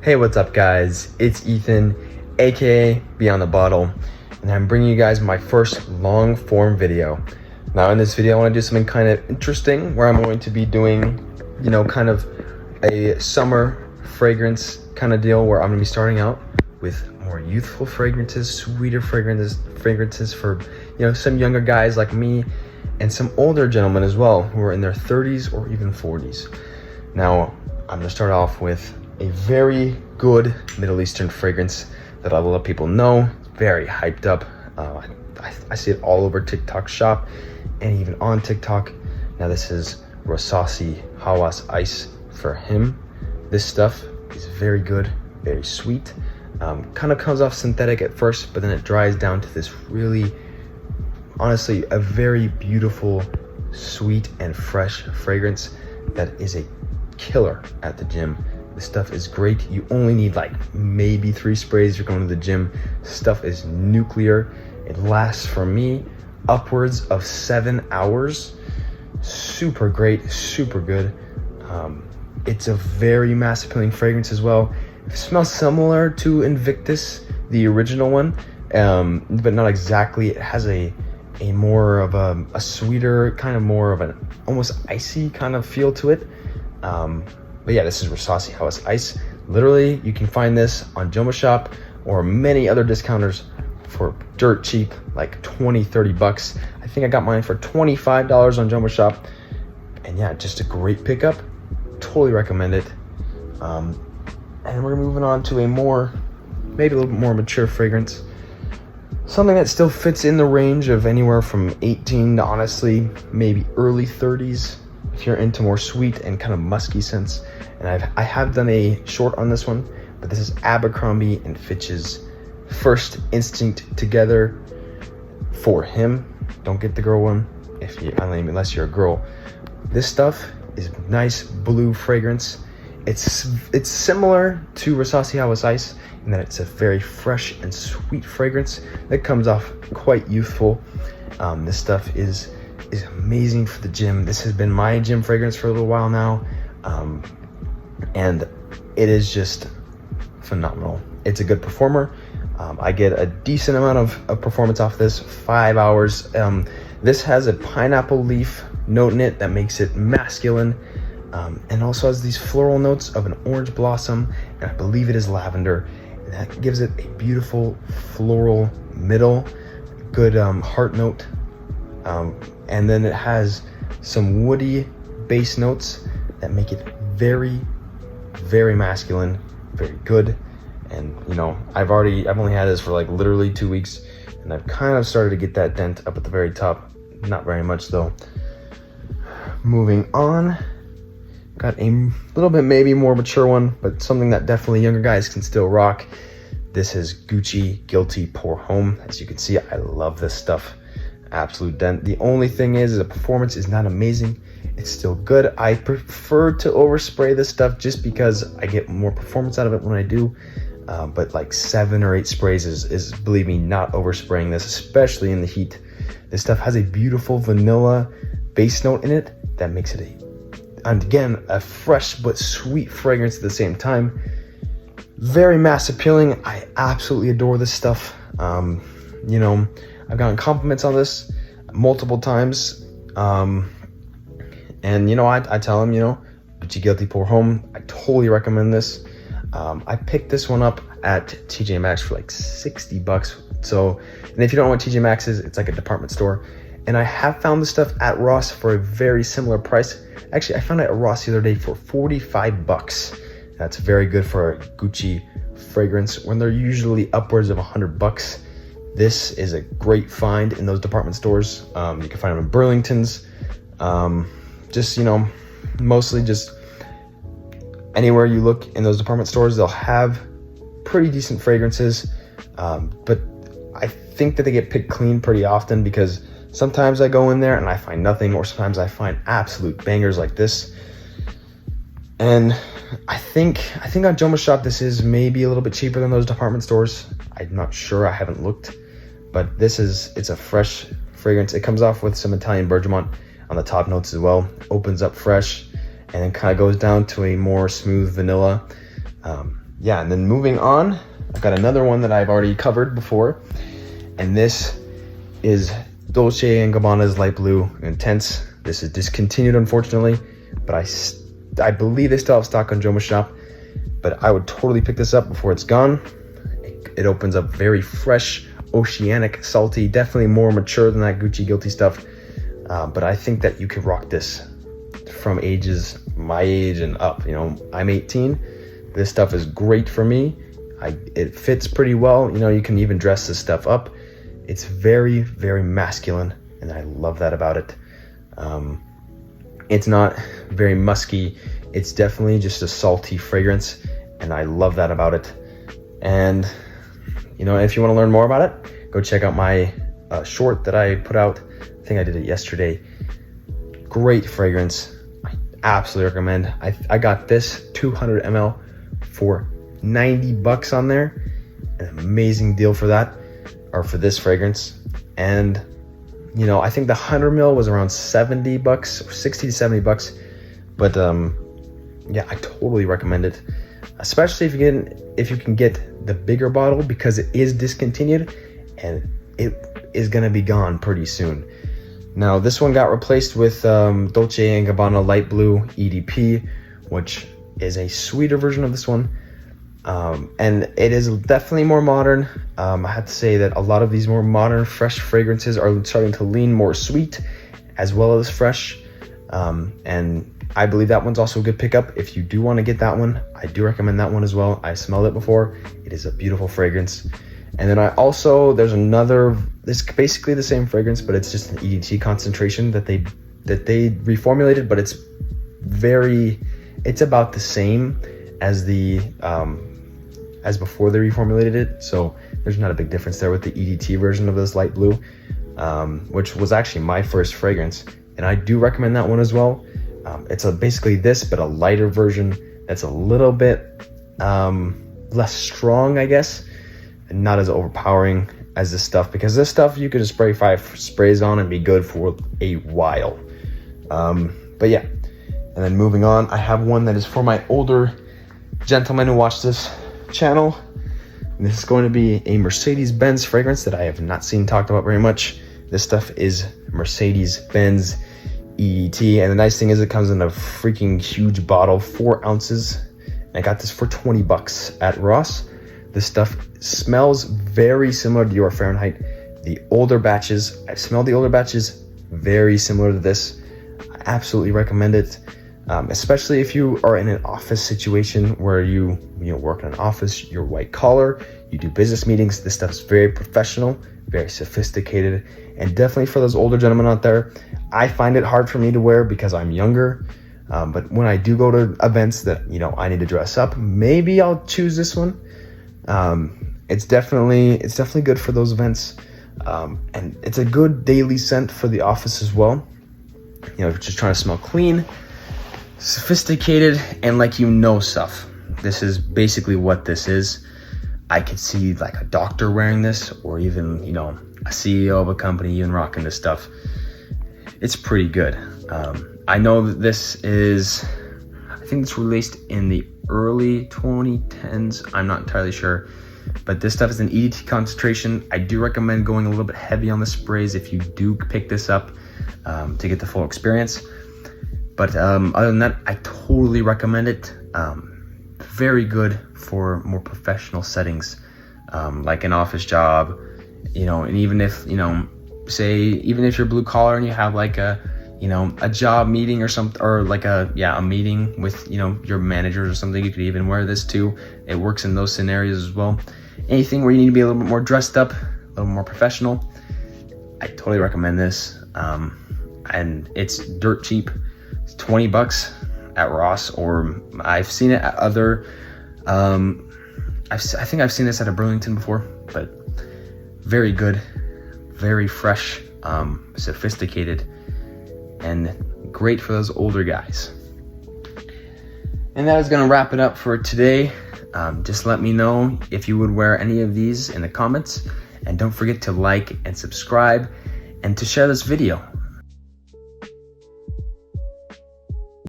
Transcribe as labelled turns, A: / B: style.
A: Hey, what's up guys? It's Ethan, aka Beyond the Bottle, and I'm bringing you guys my first long form video. Now in this video I want to do something kind of interesting where I'm going to be doing, kind of a summer fragrance kind of deal where I'm going to be starting out with more youthful fragrances, sweeter fragrances for, some younger guys like me and some older gentlemen as well who are in their 30s or even 40s. Now, I'm going to start off with a very good Middle Eastern fragrance that a lot of people know. It's very hyped up. I see it all over TikTok shop and even on TikTok. Now this is Rosasi Hawas Ice for him. This stuff is very good, very sweet. Kind of comes off synthetic at first, but then it dries down to this really, honestly, a very beautiful, sweet and fresh fragrance that is a killer at the gym. This stuff is great. You only need like maybe 3 sprays. You're going to the gym. Stuff is nuclear. It lasts for me upwards of 7 hours. Super great, super good. It's a very mass appealing fragrance as well. It smells similar to Invictus, the original one, but not exactly. It has a more of a sweeter, kind of more of an almost icy kind of feel to it. But yeah, this is Rosasi Hawas Ice. Literally, you can find this on Joma Shop or many other discounters for dirt cheap, like 20-30 bucks. I think I got mine for $25 on Joma Shop. And yeah, just a great pickup. Totally recommend it. And we're moving on to maybe a little bit more mature fragrance. Something that still fits in the range of anywhere from 18 to honestly, maybe early 30s. If you're into more sweet and kind of musky scents. And I have done a short on this one, but this is Abercrombie and Fitch's First Instinct Together for him. Don't get the girl one unless you're a girl. This stuff is nice blue fragrance. It's similar to Rosasi Hawas Ice in that it's a very fresh and sweet fragrance that comes off quite youthful. This stuff is amazing for the gym. This has been my gym fragrance for a little while now, and it is just phenomenal. It's a good performer. I get a decent amount of performance off this, 5 hours. This has a pineapple leaf note in it that makes it masculine, and also has these floral notes of an orange blossom, and I believe it is lavender, and that gives it a beautiful floral middle, good heart note. And then it has some woody base notes that make it very, very masculine, very good. And I've only had this for like literally 2 weeks, and I've kind of started to get that dent up at the very top. Not very much though. Moving on, got a little bit maybe more mature one, but something that definitely younger guys can still rock. This is Gucci Guilty Pour Homme. As you can see, I love this stuff. Absolute dent. The only thing is the performance is not amazing. It's still good. I prefer to overspray this stuff just because I get more performance out of it when I do. But like 7 or 8 sprays is believe me, not overspraying this, especially in the heat. This stuff has a beautiful vanilla base note in it that makes it a fresh but sweet fragrance at the same time. Very mass appealing. I absolutely adore this stuff. I've gotten compliments on this multiple times. And I tell them, Gucci Guilty Pour Homme, I totally recommend this. I picked this one up at TJ Maxx for like 60 bucks. So, and if you don't know what TJ Maxx is, it's like a department store. And I have found this stuff at Ross for a very similar price. Actually, I found it at Ross the other day for 45 bucks. That's very good for a Gucci fragrance when they're usually upwards of 100 bucks. This is a great find in those department stores. You can find them in Burlington's. Mostly just anywhere you look in those department stores, they'll have pretty decent fragrances. But I think that they get picked clean pretty often because sometimes I go in there and I find nothing, or sometimes I find absolute bangers like this. And I think on Joma Shop this is maybe a little bit cheaper than those department stores. I'm not sure, I haven't looked, but it's a fresh fragrance. It comes off with some Italian bergamot on the top notes as well. Opens up fresh and then kind of goes down to a more smooth vanilla. yeah, and then moving on, I've got another one that I've already covered before, and this is Dolce & Gabbana's Light Blue Intense. This is discontinued, unfortunately, but I believe they still have stock on Joma Shop, but I would totally pick this up before it's gone. It opens up very fresh, oceanic, salty, definitely more mature than that Gucci Guilty stuff, but I think that you could rock this from ages my age and up. You know, I'm 18. This stuff is great for me. It fits pretty well. You know, you can even dress this stuff up. It's very, very masculine, and I love that about it. It's not very musky. It's definitely just a salty fragrance, and I love that about it. And, you know, if you want to learn more about it, go check out my short that I put out. I think I did it yesterday. Great fragrance. I absolutely recommend. I got this 200 ml for $90 on there. An amazing deal for that, or for this fragrance. And you know, I think the 100 ml was around $70, or 60 to $70. But yeah, I totally recommend it, especially if you can get the bigger bottle, because it is discontinued and it is gonna be gone pretty soon. Now this one got replaced with Dolce & Gabbana Light Blue EDP, which is a sweeter version of this one. And it is definitely more modern. I have to say that a lot of these more modern, fresh fragrances are starting to lean more sweet as well as fresh. And I believe that one's also a good pickup. If you do want to get that one, I do recommend that one as well. I smelled it before. It is a beautiful fragrance. And then there's another, it's basically the same fragrance, but it's just an EDT concentration that they reformulated, but it's about the same as as before they reformulated it. So there's not a big difference there with the EDT version of this Light Blue, which was actually my first fragrance. And I do recommend that one as well. It's basically this, but a lighter version that's a little bit less strong, I guess, and not as overpowering as this stuff, because this stuff you could just spray 5 sprays on and be good for a while. But yeah, and then moving on, I have one that is for my older gentlemen who watch this channel. And this is going to be a Mercedes-Benz fragrance that I have not seen talked about very much. This stuff is Mercedes-Benz EDT, and the nice thing is it comes in a freaking huge bottle, 4 ounces. And I got this for $20 at Ross. This stuff smells very similar to your Fahrenheit. The older batches, I smelled the older batches, very similar to this. I absolutely recommend it, especially if you are in an office situation where you work in an office, you're white collar, you do business meetings. This stuff is very professional, very sophisticated, and definitely for those older gentlemen out there. I find it hard for me to wear because I'm younger, but when I do go to events that I need to dress up, maybe I'll choose this one. It's definitely good for those events, and it's a good daily scent for the office as well. If you're just trying to smell clean, sophisticated, and stuff. This is basically what this is. I could see like a doctor wearing this, or even a CEO of a company even rocking this stuff. It's pretty good. I know that I think it's released in the early 2010s. I'm not entirely sure, but this stuff is an EDT concentration. I do recommend going a little bit heavy on the sprays if you do pick this up to get the full experience. But other than that, I totally recommend it. Very good for more professional settings, like an office job, and even if, even if you're blue collar and you have like a job meeting or something, or like a meeting with, your managers or something, you could even wear this too. It works in those scenarios as well. Anything where you need to be a little bit more dressed up, a little more professional, I totally recommend this. And it's dirt cheap. It's $20 at Ross, or I've seen it at other, I think I've seen this at a Burlington before, but very good, very fresh, sophisticated, and great for those older guys. And that is going to wrap it up for today. Just let me know if you would wear any of these in the comments, and don't forget to like and subscribe and to share this video.